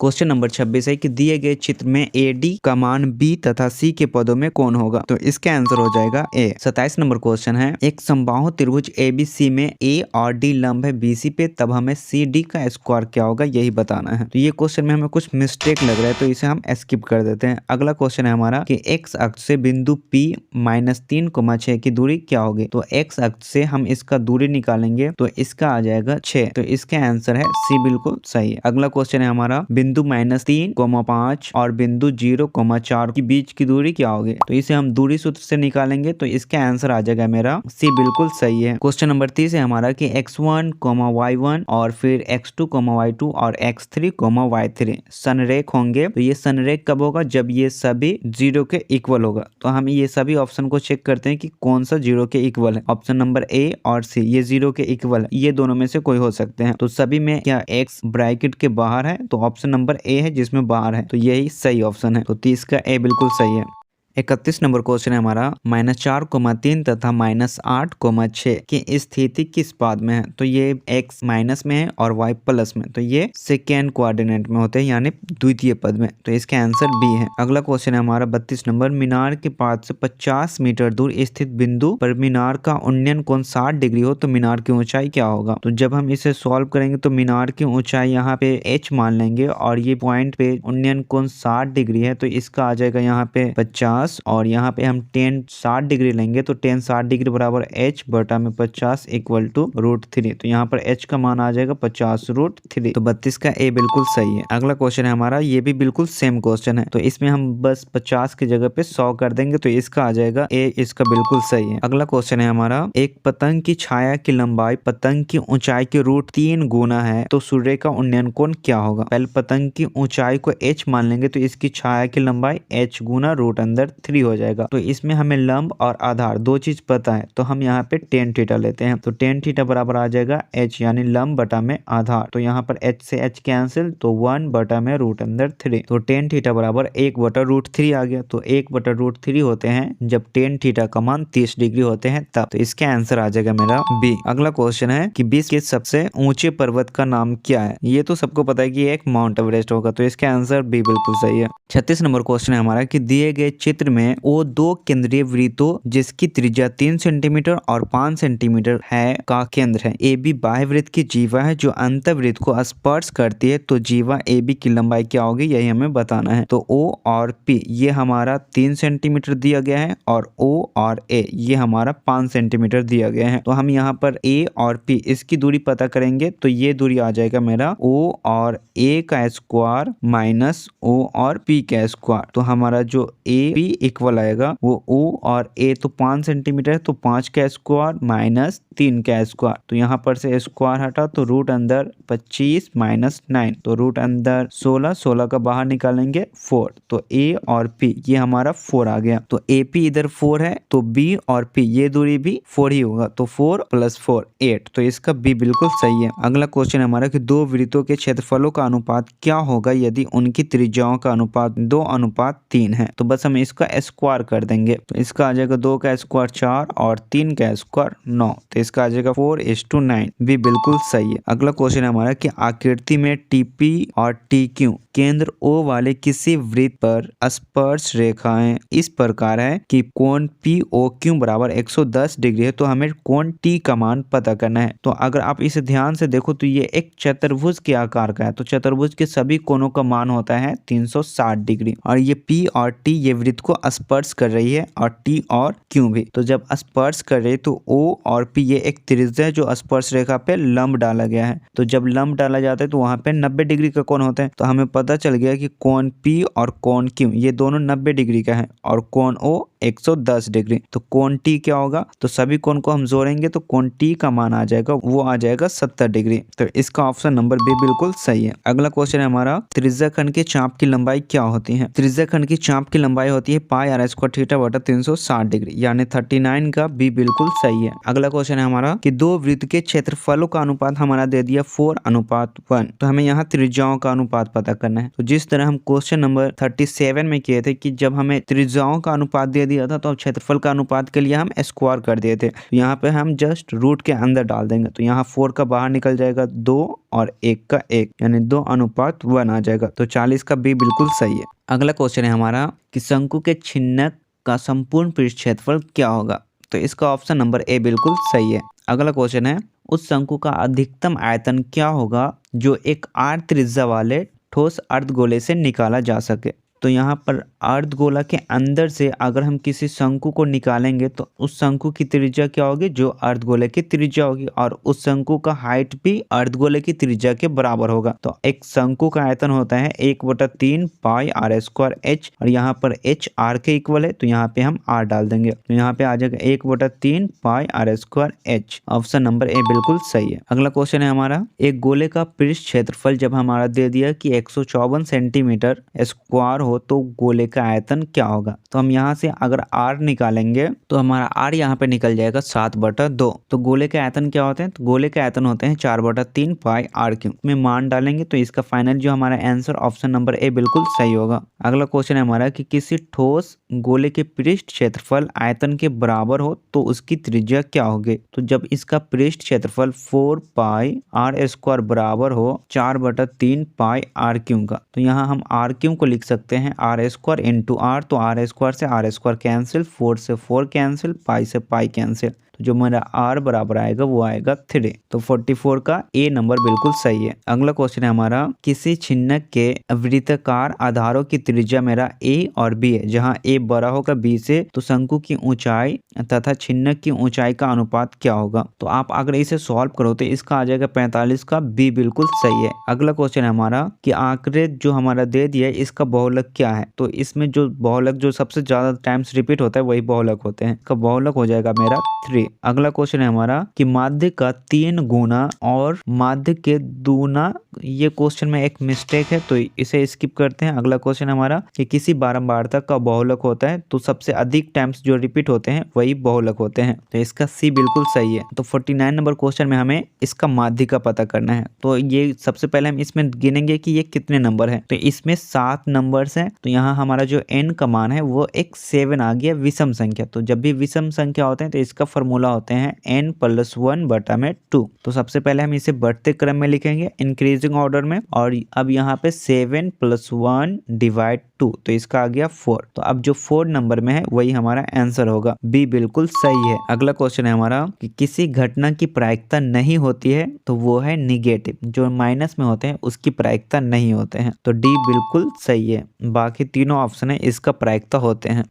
Question number 26 है कि दिए गए चित्र में AD का मान B तथा C के पदों में कौन होगा? तो इसका आंसर हो जाएगा A। 27 नंबर क्वेश्चन है, एक समबाहु त्रिभुज ABC में A और D लंब है BC पे, तब हमें CD का स्क्वायर क्या होगा यही बताना है। तो ये क्वेश्चन में हमें कुछ मिस्टेक लग रहा है, तो इसे हम स्किप कर देते हैं। अगला क्वेश्चन है हमारा कि x अक्ष से बिंदु P -3,6 की दूरी क्या होगी? तो x अक्ष से हम इसका दूरी निकालेंगे तो इसका आ जाएगा 6। तो इसका आंसर है C, बिल्कुल सही है। अगला क्वेश्चन है हमारा बिंदु -3,5 और बिंदु 0,4 के बीच की दूरी क्या होगी? तो इसे हम दूरी सूत्र से निकालेंगे तो इसका आंसर आ जाएगा मेरा C, बिल्कुल सही है। क्वेश्चन नंबर 30 है हमारा कि x1, y1 और फिर x2, y2 और x3, y3 संरेख होंगे। तो ये संरेख कब होगा? जब ये सभी 0 के इक्वल होगा। तो हम ये सभी ऑप्शन को चेक करते हैं कि कौन सा 0 के इक्वल है। ऑप्शन नंबर A और C ये 0 के इक्वल है, ये दोनों में से कोई हो सकते हैं। तो सभी में क्या x ब्रैकेट के बाहर है? तो ऑप्शन नंबर A है जिसमें बाहर है, तो यही सही ऑप्शन है। तो 30 का A बिल्कुल सही है। 31 नंबर क्वेश्चन है हमारा -4,3 तथा -8,6 की स्थिति किस पाद में है? तो ये x माइनस में है और y प्लस में, तो ये सेकेंड कोऑर्डिनेट में होते हैं यानी द्वितीय पद में। तो इसका आंसर B है। अगला क्वेश्चन है हमारा 32 नंबर, मीनार के पाद से 50 मीटर दूर स्थित बिंदु पर मीनार का उन्नयन कोण 60 डिग्री हो तो मीनार की ऊंचाई क्या होगा? तो जब हम इसे सॉल्व करेंगे तो मीनार की ऊंचाई यहाँ पे h मान लेंगे और ये पॉइंट पे उन्नयन कोण 60 डिग्री है, तो इसका आ जाएगा यहाँ पे 50 और यहाँ पे हम 10 60 डिग्री लेंगे तो 10 60 डिग्री बराबर h बटा में 50 इक्वल टू √3। तो यहाँ पर h का मान आ जाएगा 50√3। तो 32 का A बिल्कुल सही है। अगला क्वेश्चन है हमारा, ये भी बिल्कुल सेम क्वेश्चन है, तो इसमें हम बस 50 की जगह पे 100 कर देंगे तो इसका आ जाएगा A, इसका बिल्कुल सही है। अगला क्वेश्चन है हमारा, एक पतंग की छाया की लंबाई पतंग की ऊंचाई के √3 गुना है तो सूर्य का उन्नयन कोण क्या होगा? पहले पतंग की ऊंचाई को h मान लेंगे तो इसकी छाया की लंबाई h गुना √3 हो जाएगा। तो इसमें हमें लंब और आधार दो चीज पता है, तो हम यहाँ पे tan थीटा लेते हैं। तो tan थीटा बराबर आ जाएगा h यानी लंब बटा में आधार। तो यहाँ पर h से h कैंसिल तो 1 बटा में √3। तो tan थीटा बराबर 1 बटा √3 आ गया। तो 1 बटा √3 होते हैं जब tan थीटा का मान 30 डिग्री होते हैं तब। तो इसका आंसर आ जाएगा मेरा B। अगला क्वेश्चन है कि विश्व के सबसे ऊंचे पर्वत का नाम क्या है? ये तो सबको पता है कि एक माउंट एवरेस्ट होगा, तो इसका आंसर B बिल्कुल सही है। 36 नंबर क्वेश्चन है हमारा कि दिए गए चित्र में वो दो केंद्रीय वृत्तों जिसकी त्रिज्या 3 सेंटीमीटर और 5 सेंटीमीटर है का केंद्र है। AB बाह्य वृत्त की जीवा है जो अंतःवृत्त को स्पर्श करती है, तो जीवा AB की लंबाई क्या होगी यही हमें बताना है। तो O और P ये हमारा 3 सेंटीमीटर दिया गया है और O और A ये हमारा 5 सेंटीमीटर दिया गया है। तो हम यहाँ पर A और P इसकी दूरी पता करेंगे तो ये दूरी आ जाएगा मेरा O और A का स्क्वायर माइनस O और P का स्क्वायर। तो हमारा जो AB इक्वल आएगा वो O और A तो 5 सेंटीमीटर है, तो 5 का स्क्वायर माइनस 3 का स्क्वायर। तो यहाँ पर से स्क्वायर हटा तो रूट अंदर 25 माइनस 9, तो रूट अंदर 16, 16 का बाहर निकालेंगे 4। तो A और P ये हमारा 4 आ गया। तो AP इधर 4 है तो B और P ये दूरी भी 4 ही होगा, तो 4 + 4 8। तो इसका B बिल्कुल सही है। अगला क्वेश्चन हमारा कि दो वृत्तों के क्षेत्रफलों का अनुपात क्या होगा यदि उनकी त्रिज्याओं का अनुपात 2:3 है? तो बस हम इसका स्क्वायर कर देंगे। तो इसका आ जाएगा 2 का स्क्वायर 4 और 3 का स्क्वायर 9। तो इसका आ जाएगा 4:9। भी बिल्कुल सही है। अगला क्वेश्चन है हमारा कि आकृति में TP और TQ केंद्र O वाले किसी वृत्त पर स्पर्श रेखाएं इस प्रकार है कि कोण POQ बराबर 110 डिग्री है, तो हमें कोण T का मान पता करना है। तो अगर आप इसे ध्यान से देखो तो ये एक चतुर्भुज के आकार का है, तो चतुर्भुज के सभी कोणों का मान होता है 360 डिग्री और ये P और T ये वृत्त को स्पर्श कर रही है और T और Q भी। तो जब स्पर्श कर रही है तो O और P ये एक त्रिज्या है जो स्पर्श रेखा पे लंब डाला गया है। तो जब लंब डाला जाता है तो वहां पे 90 डिग्री का कोण होता है। तो हमें पता चल गया कि कोण P और कोण Q ये दोनों 90 डिग्री का है और कोण O 110 डिग्री। तो कोण T क्या होगा? तो सभी कोण को हम जोड़ेंगे तो कोण T का मान आ जाएगा वो आ जाएगा 70 डिग्री। तो इसका ऑप्शन नंबर B बिल्कुल सही है। अगला क्वेश्चन है हमारा त्रिज्या खंड के चाप की लंबाई क्या होती है? त्रिज्या खंड की चाप की लंबाई होती है πr² थीटा बटा 360 डिग्री यानी 39 का B बिल्कुल सही है। अगला क्वेश्चन है हमारा कि दो वृत्त के क्षेत्रफलों का अनुपात हमारा दे दिया 4:1। तो हमें यहाँ त्रिज्याओं का अनुपात पता करना है। तो जिस तरह हम क्वेश्चन नंबर 37 में किए थे कि जब हमें त्रिज्याओं का अनुपात दे दिया था तो अब क्षेत्रफल का अनुपात के लिए हम स्क्वायर कर दिए थे। तो यहाँ पे हम जस्ट रूट के अंदर डाल देंगे, तो यहाँ 4 का बाहर निकल जाएगा 2 और 1 का 1, यानी 2:1 आ जाएगा। तो 40 का बी बिल्कुल सही है। अगला क्वेश्चन है हमारा कि शंकु के छिन्नक का संपूर्ण पृष्ठ क्षेत्रफल क्या होगा? तो इसका ऑप्शन नंबर ए बिल्कुल सही है। अगला क्वेश्चन है उस शंकु का अधिकतम आयतन क्या होगा जो एक r त्रिज्या वाले ठोस अर्धगोले से निकाला जा सके? तो यहाँ पर अर्धगोला के अंदर से अगर हम किसी शंकु को निकालेंगे तो उस शंकु की त्रिज्या क्या होगी? जो अर्धगोले की त्रिज्या होगी, और उस शंकु का हाइट भी अर्धगोले की त्रिज्या के बराबर होगा। तो एक शंकु का आयतन होता है 1/3 पाई r स्क्वायर h, और यहाँ पर h r के इक्वल है, तो यहाँ पे हम r डाल देंगे, तो यहाँ पे आ जाएगा 1/3 पाई r square h। Option number A बिल्कुल सही है। अगला क्वेश्चन है हमारा एक गोले का पृष्ठ क्षेत्रफल जब हमारा दे दिया कि 154 सेंटीमीटर स्क्वायर हो तो गोले का आयतन क्या होगा? तो हम यहाँ से अगर r निकालेंगे तो हमारा r यहाँ पे निकल जाएगा 7/2। तो गोले के आयतन क्या होते हैं? तो गोले के आयतन होते हैं 4/3 पाई r³ में मान डालेंगे तो इसका फाइनल जो हमारा आंसर ऑप्शन नंबर ए बिल्कुल सही होगा। अगला क्वेश्चन है हमारा कि किसी ठोस गोले के पृष्ठ क्षेत्रफल आयतन के बराबर हो तो उसकी त्रिज्या क्या होगी? तो जब इसका पृष्ठ क्षेत्रफल 4 पाई r² बराबर हो 4/3 पाई r³ का, तो यहाँ हम r³ को लिख सकते हैं r² इंटू r, तो r² से r² कैंसिल, 4 से 4 कैंसिल, पाई से पाई कैंसिल, तो जो मेरा r बराबर आएगा वो आएगा 3। तो 44 का ए नंबर बिल्कुल सही है। अगला क्वेश्चन है हमारा किसी छिन्नक के वृत्ताकार आधारों की त्रिज्या मेरा a और b है, जहां a बड़ा होगा b से, तो शंकु की ऊंचाई तथा छिन्नक की ऊंचाई का अनुपात क्या होगा? तो आप अगर इसे सॉल्व करो तो इसका आ जाएगा 45 का बी बिल्कुल सही है। अगला क्वेश्चन है हमारा कि आंकड़े जो हमारा दे दिया है इसका बहुलक क्या है? तो इसमें जो बहुलक जो सबसे ज्यादा टाइम्स रिपीट होता है वही बहुलक होते हैं, इसका बहुलक हो जाएगा मेरा 3। अगला क्वेश्चन है हमारा कि माध्य का 3 गुना और माध्य के दूना, ये क्वेश्चन में एक मिस्टेक है तो इसे स्किप करते हैं। अगला क्वेश्चन हमारा कि किसी बारंबारता का बहुलक होता है तो सबसे अधिक टाइम्स जो रिपीट होते हैं वही बहुलक होते हैं, तो इसका सी बिल्कुल सही है। तो 49 नंबर क्वेश्चन में हमें इसका माध्य का पता करना है। तो ये सबसे पहले हम इसमें गिनेंगे कि ये कितने नंबर है। तो इसमें 7 नंबर्स हैं, तो यहाँ हमारा जो n का मान है वो एक 7 आ गया विषम संख्या। तो जब भी विषम संख्या होते हैं तो इसका फॉर्मूला होते हैं n+1/2। तो सबसे पहले हम इसे बढ़ते क्रम में लिखेंगे इंक्रीजिंग ऑर्डर में, और अब यहाँ पे 7 + 1 / 2, तो इसका आ गया 4। तो अब जो 4 नंबर में है वही हमारा आंसर होगा, बी बिल्कुल सही है। अगला क्वेश्चन है हमारा कि किसी घटना की प्रायिकता नहीं होती है तो वो है निगेटिव, जो माइनस में होते हैं उसकी प्रायिकता नहीं होते हैं, तो डी बिल्कुल सही है। बाकी तीनों ऑप्शन है इसका प्रायिकता होते हैं।